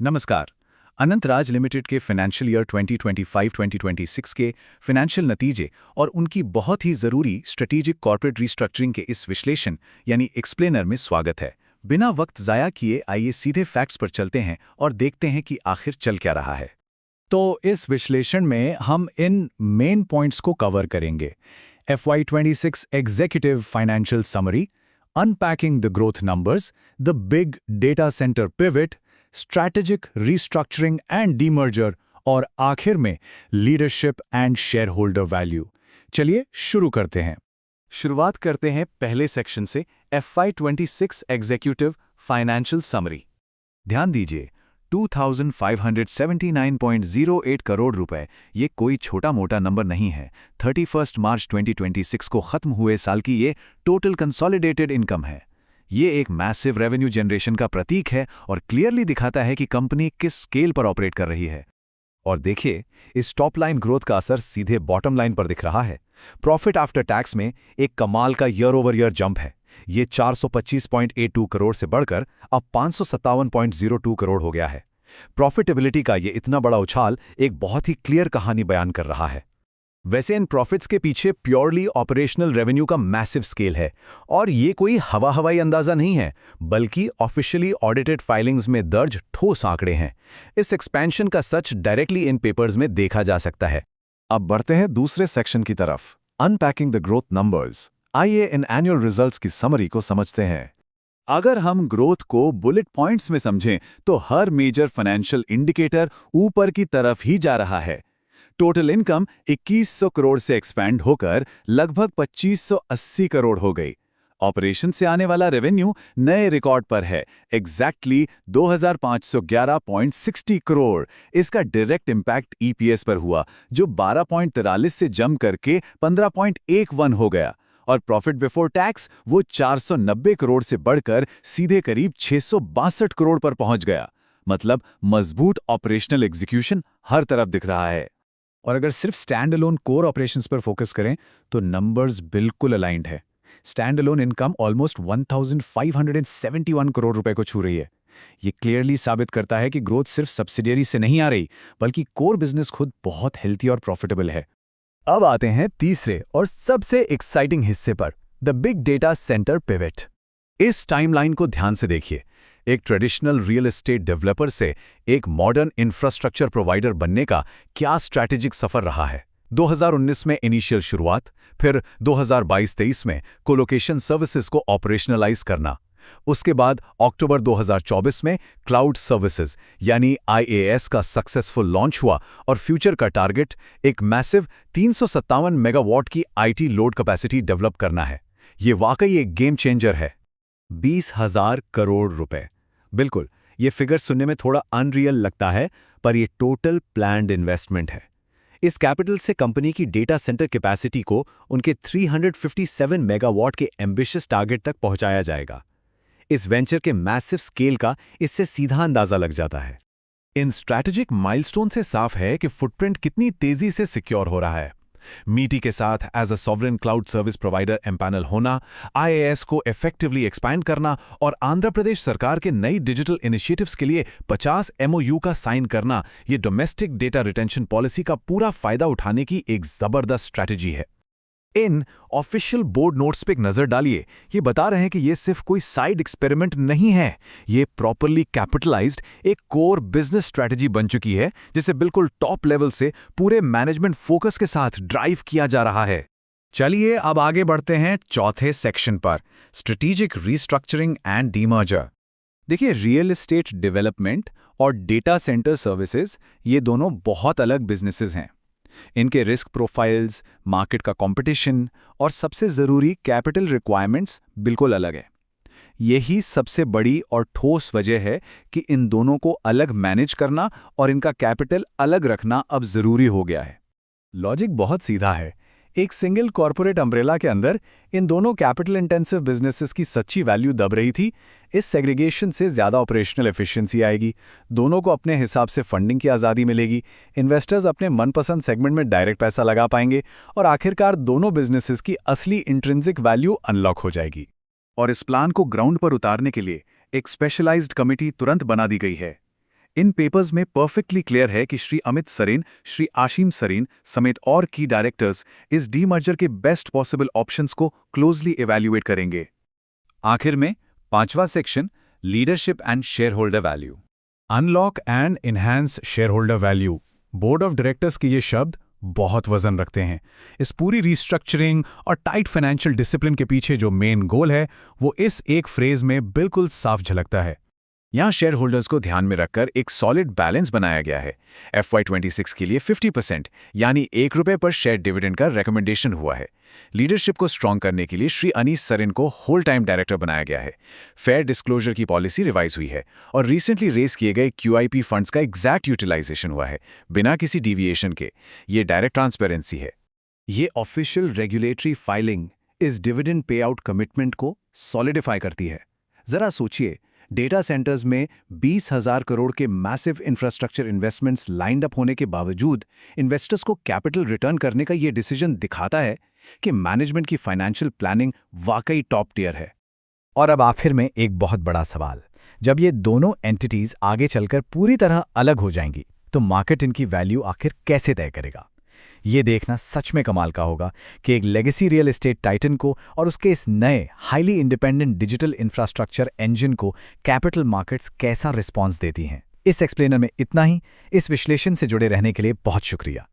नमस्कार। अनंत राज लिमिटेड के financial year 2025-2026 के फाइनेंशियल नतीजे और उनकी बहुत ही ज़रूरी स्ट्रेटेजिक कॉर्पोरेट रीस्ट्रक्चरिंग के इस विश्लेषण यानी एक्सप्लेनर में स्वागत है। बिना वक्त ज़ाया किए आइए सीधे फैक्ट्स पर चलते हैं और देखते हैं कि आखिर चल क्या रहा है। तो इस विश्लेषण में हम इन मेन पॉइंट्स को कवर करेंगे। FY26 executive financial summary, unpacking the growth numbers, the big data centre pivot, strategic restructuring and demerger और आखिर में leadership and share holder value. चलिए शुरू करते हैं। शुरुआत करते हैं पहले सेक्शन से, FY26 एग्जीक्यूटिव फाइनेंशियल समरी। ध्यान दीजिए, 2579.08 करोड़ रुपए ये कोई छोटा मोटा नंबर नहीं है। 31 मार्च 2026 को खत्म हुए साल की ये टोटल कंसोलिडेटेड इनकम है। ये एक मैसिव रेवेन्यू जनरेशन का प्रतीक है और क्लियरली दिखाता है कि कंपनी किस स्केल पर ऑपरेट कर रही है। और देखिए, इस टॉप लाइन ग्रोथ का असर सीधे बॉटम लाइन पर दिख रहा है। प्रॉफिट आफ्टर टैक्स में एक कमाल का ईयर ओवर ईयर जंप है। ये 425.82 करोड़ से बढ़कर अब 557.02 करोड़ हो गया है। प्रॉफिटेबिलिटी का ये इतना बड़ा उछाल एक बहुत ही क्लियर कहानी बयान कर रहा है। वैसे इन प्रॉफिट्स के पीछे प्योरली ऑपरेशनल रेवेन्यू का मैसिव स्केल है और ये कोई हवाई अंदाजा नहीं है, बल्कि ऑफिशियली ऑडिटेड फाइलिंग्स में दर्ज ठोस आंकड़े हैं। इस एक्सपेंशन का सच डायरेक्टली इन पेपर्स में देखा जा सकता है। अब बढ़ते हैं दूसरे सेक्शन की तरफ, अनपैकिंग द ग्रोथ नंबर्स। आइए इन एनुअल रिजल्ट्स की समरी को समझते हैं। अगर हम ग्रोथ को बुलेट पॉइंट्स में समझें तो हर मेजर फाइनेंशियल इंडिकेटर ऊपर की तरफ ही जा रहा है। टोटल इनकम 2100 करोड़ से एक्सपैंड होकर लगभग 2580 करोड़ हो गई। ऑपरेशन से आने वाला रेवेन्यू नए रिकॉर्ड पर है, एग्जैक्टली 2511.60 करोड़। इसका डायरेक्ट इंपैक्ट ईपीएस पर हुआ, जो 12.43 से जम करके 15.11 हो गया। और प्रॉफिट बिफोर टैक्स वो 490 करोड़ से बढ़कर सीधे करीब 662 करोड़ पर पहुंच गया। मतलब मजबूत ऑपरेशनल एग्जीक्यूशन हर तरफ दिख रहा है। और अगर सिर्फ स्टैंड अलोन कोर ऑपरेशंस पर फोकस करें तो नंबर्स बिल्कुल अलाइंड है। Stand alone income almost 1571 crore रुपए को छू रही है। ये क्लियरली साबित करता है कि ग्रोथ सिर्फ सब्सिडियरी से नहीं आ रही, बल्कि कोर बिजनेस खुद बहुत हेल्थी और प्रॉफिटेबल है। अब आते हैं तीसरे और सबसे एक्साइटिंग हिस्से पर, the big data centre pivot. इस टाइमलाइन को ध्यान से देखिए। एक ट्रेडिशनल रियल एस्टेट डेवलपर से एक मॉडर्न इंफ्रास्ट्रक्चर प्रोवाइडर बनने का क्या स्ट्रैटेजिक सफर रहा है। 2019 में इनिशियल शुरुआत, फिर 2022-23 में कोलोकेशन सर्विसेज को ऑपरेशनलाइज करना। उसके बाद अक्टूबर 2024 में क्लाउड सर्विसेज यानी IaaS का सक्सेसफुल लॉन्च हुआ और फ्यूचर का टारगेट एक मैसिव 357 मेगावाट की IT लोड कैपेसिटी डेवलप करना है। ये वाकई एक गेम चेंजर है। 20,000 करोड़ रुपए। बिल्कुल, ये फिगर सुनने में थोड़ा अनरियल लगता है, पर ये टोटल प्लान्ड इन्वेस्टमेंट है। इस कैपिटल से कंपनी की डेटा सेंटर कैपेसिटी को उनके 357 मेगावाट के एम्बिशियस टारगेट तक पहुंचाया जाएगा। इस वेंचर के मैसिव स्केल का इससे सीधा अंदाजा लग जाता है। इन स्ट्रैटेजिक माइलस्टोन से साफ है कि फुटप्रिंट कितनी तेजी से सिक्योर हो रहा है। मीटी के साथ as a sovereign cloud service provider empanel होना, IaaS को इफेक्टिवली एक्सपैंड करना और आंध्र प्रदेश सरकार के नई डिजिटल इनिशिएटिव्स के लिए 50 MOU का साइन करना, ये डोमेस्टिक डेटा रिटेंशन पॉलिसी का पूरा फायदा उठाने की एक जबरदस्त स्ट्रैटेजी है। इन ऑफिशियल बोर्ड नोट्स पे एक नजर डालिए। ये बता रहे हैं कि ये सिर्फ कोई साइड एक्सपेरिमेंट नहीं है, ये प्रॉपरली कैपिटलाइज्ड एक कोर बिजनेस स्ट्रैटेजी बन चुकी है, जिसे बिल्कुल टॉप लेवल से पूरे मैनेजमेंट फोकस के साथ ड्राइव किया जा रहा है। चलिए अब आगे बढ़ते हैं चौथे सेक्शन पर, स्ट्रेटेजिक रीस्ट्रक्चरिंग एंड डीमर्जर। देखिए, रियल एस्टेट डेवलपमेंट और डेटा सेंटर सर्विसेज ये दोनों बहुत अलग बिजनेसेस हैं। इनके रिस्क प्रोफाइल्स, मार्केट का कंपटीशन और सबसे ज़रूरी कैपिटल रिक्वायरमेंट्स बिल्कुल अलग है। यही सबसे बड़ी और ठोस वजह है कि इन दोनों को अलग मैनेज करना और इनका कैपिटल अलग रखना अब ज़रूरी हो गया है। लॉजिक बहुत सीधा है। एक सिंगल कॉर्पोरेट अम्ब्रेला के अंदर इन दोनों कैपिटल इंटेंसिव बिजनेसेस की सच्ची वैल्यू दब रही थी। इस सेग्रीगेशन से ज़्यादा ऑपरेशनल एफिशिएंसी आएगी, दोनों को अपने हिसाब से फंडिंग की आज़ादी मिलेगी, इन्वेस्टर्स अपने मनपसंद सेगमेंट में डायरेक्ट पैसा लगा पाएंगे और आखिरकार दोनों बिजनेसेस की असली इंट्रिंसिक वैल्यू अनलॉक हो जाएगी। और इस प्लान को ग्राउंड पर उतारने के लिए एक स्पेशलाइज्ड कमिटी तुरंत बना दी गई है। इन पेपर्स में परफेक्टली क्लियर है कि श्री अमित सरेन, श्री आशीम सरेन समेत और की डायरेक्टर्स इस डीमर्जर के बेस्ट पॉसिबल ऑप्शंस को क्लोजली इवैल्यूएट करेंगे। आखिर में 5वां section, leadership and share holder value. Unlock and enhance share holder value. Board of directors के ये शब्द बहुत वजन रखते हैं। इस पूरी रीस्ट्रक्चरिंग और टाइट फाइनेंशियल डिसिप्लिन के पीछे जो मेन गोल है वो इस एक फ्रेज में बिल्कुल साफ झलकता है। यहाँ शेयर होल्डर्स को ध्यान में रखकर एक सॉलिड बैलेंस बनाया गया है। FY26 के लिए 50% यानी ₹1 पर शेयर डिविडेंड का रिकमेंडेशन हुआ है। लीडरशिप को स्ट्रॉन्ग करने के लिए श्री अनीस सरेन को होल टाइम डायरेक्टर बनाया गया है। फेयर डिस्क्लोजर की पॉलिसी रिवाइज हुई है और रिसेंटली रेज किए गए QIP फंड्स का एग्जैक्ट यूटिलाइजेशन हुआ है बिना किसी डिविएशन के। ये डायरेक्ट ट्रांसपेरेंसी है। ये ऑफिशियल रेगुलेटरी फाइलिंग इस डिविडेंड पे आउट कमिटमेंट को सॉलिडिफाई करती है। जरा सोचिए, डेटा सेंटर्स में 20,000 करोड़ के massive infrastructure investments lined up होने के बावजूद इन्वेस्टर्स को कैपिटल रिटर्न करने का ये डिसीजन दिखाता है कि मैनेजमेंट की फाइनेंशियल प्लानिंग वाकई टॉप टियर है। और अब आखिर में एक बहुत बड़ा सवाल, जब ये दोनों एंटिटीज आगे चलकर पूरी तरह अलग हो जाएंगी तो मार्केट इनकी वैल्यू आखिर कैसे तय करेगा? ये देखना सच में कमाल का होगा कि एक लेगेसी रियल एस्टेट टाइटन को और उसके इस नए highly independent digital infrastructure engine को कैपिटल मार्केट्स कैसा रिस्पॉन्स देती हैं। इस एक्सप्लेनर में इतना ही। इस विश्लेषण से जुड़े रहने के लिए बहुत शुक्रिया।